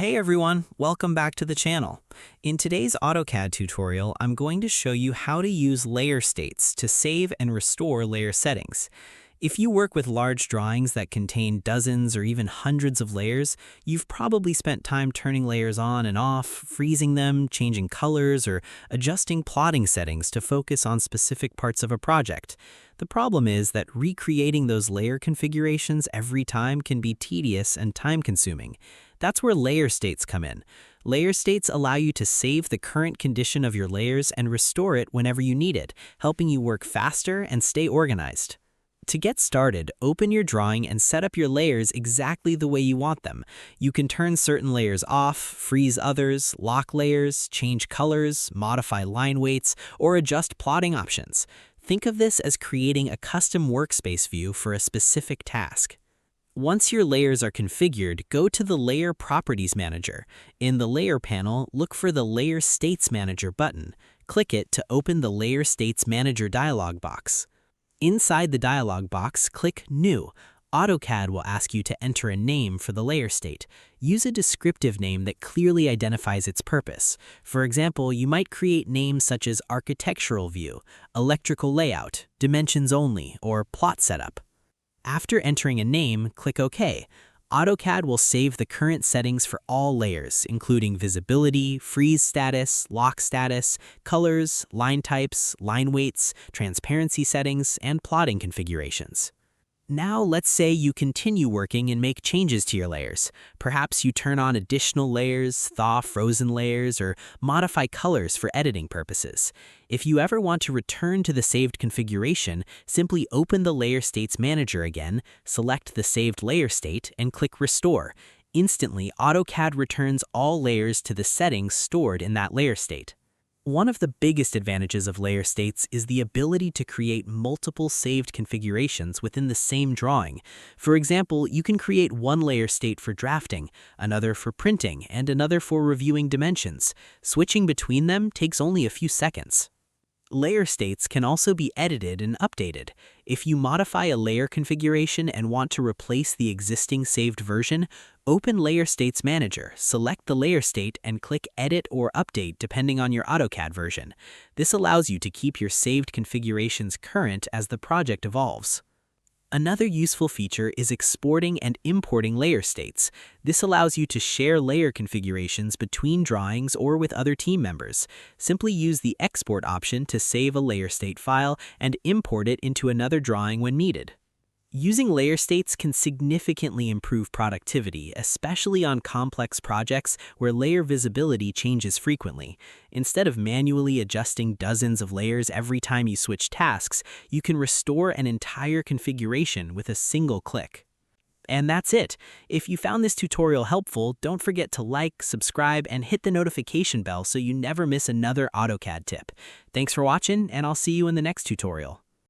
Hey everyone, welcome back to the channel. In today's AutoCAD tutorial, I'm going to show you how to use layer states to save and restore layer settings. If you work with large drawings that contain dozens or even hundreds of layers, you've probably spent time turning layers on and off, freezing them, changing colors, or adjusting plotting settings to focus on specific parts of a project. The problem is that recreating those layer configurations every time can be tedious and time-consuming. That's where layer states come in. Layer states allow you to save the current condition of your layers and restore it whenever you need it, helping you work faster and stay organized. To get started, open your drawing and set up your layers exactly the way you want them. You can turn certain layers off, freeze others, lock layers, change colors, modify line weights, or adjust plotting options. Think of this as creating a custom workspace view for a specific task. Once your layers are configured, go to the Layer Properties Manager. In the Layer panel, look for the Layer States Manager button. Click it to open the Layer States Manager dialog box. Inside the dialog box, click New. AutoCAD will ask you to enter a name for the layer state. Use a descriptive name that clearly identifies its purpose. For example, you might create names such as Architectural View, Electrical Layout, Dimensions Only, or Plot Setup. After entering a name, click OK. AutoCAD will save the current settings for all layers, including visibility, freeze status, lock status, colors, line types, line weights, transparency settings, and plotting configurations. Now let's say you continue working and make changes to your layers. Perhaps you turn on additional layers, thaw frozen layers, or modify colors for editing purposes. If you ever want to return to the saved configuration, simply open the Layer States Manager again, select the saved layer state, and click Restore. Instantly, AutoCAD returns all layers to the settings stored in that layer state. One of the biggest advantages of layer states is the ability to create multiple saved configurations within the same drawing. For example, you can create one layer state for drafting, another for printing, and another for reviewing dimensions. Switching between them takes only a few seconds. Layer states can also be edited and updated. If you modify a layer configuration and want to replace the existing saved version, open Layer States Manager, select the layer state, and click Edit or Update depending on your AutoCAD version. This allows you to keep your saved configurations current as the project evolves. Another useful feature is exporting and importing layer states. This allows you to share layer configurations between drawings or with other team members. Simply use the Export option to save a layer state file and import it into another drawing when needed. Using layer states can significantly improve productivity, especially on complex projects where layer visibility changes frequently. Instead of manually adjusting dozens of layers every time you switch tasks, you can restore an entire configuration with a single click. And that's it. If you found this tutorial helpful, don't forget to like, subscribe, and hit the notification bell so you never miss another AutoCAD tip. Thanks for watching, and I'll see you in the next tutorial.